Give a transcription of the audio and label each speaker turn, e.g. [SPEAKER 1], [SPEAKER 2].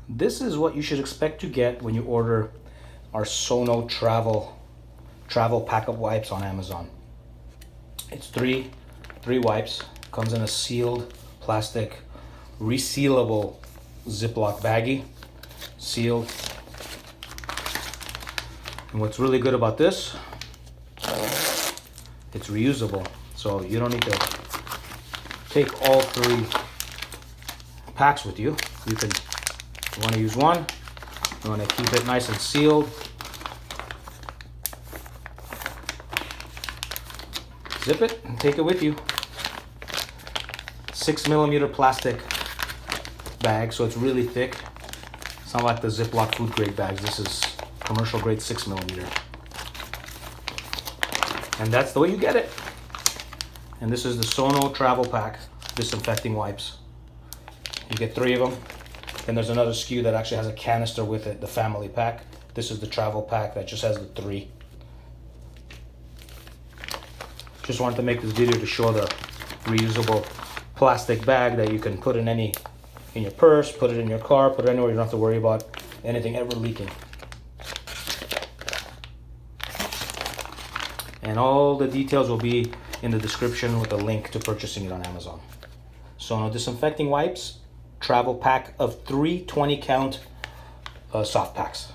[SPEAKER 1] this is what you should expect to get when you order our SONO travel pack of wipes on Amazon. It's three wipes. Comes in a sealed plastic resealable Ziploc baggie, sealed. And what's really good about this, it's reusable, so you don't need to take all three packs with you. You want to use one, you want to keep it nice and sealed, zip it and take it with you. 6mm plastic bag, so it's really thick. It's not like the Ziploc food grade bags. This is commercial grade 6mm. And that's the way you get it. And this is the SONO Travel Pack Disinfecting Wipes. You get 3 of them. Then there's another SKU that actually has a canister with it, the family pack. This is the travel pack that just has the 3. Just wanted to make this video to show the reusable plastic bag that you can put in your purse, put it in your car, put it anywhere. You don't have to worry about anything ever leaking. And all the details will be in the description with a link to purchasing it on Amazon. SONO Disinfecting Wipes, travel pack of 3 20-count soft packs.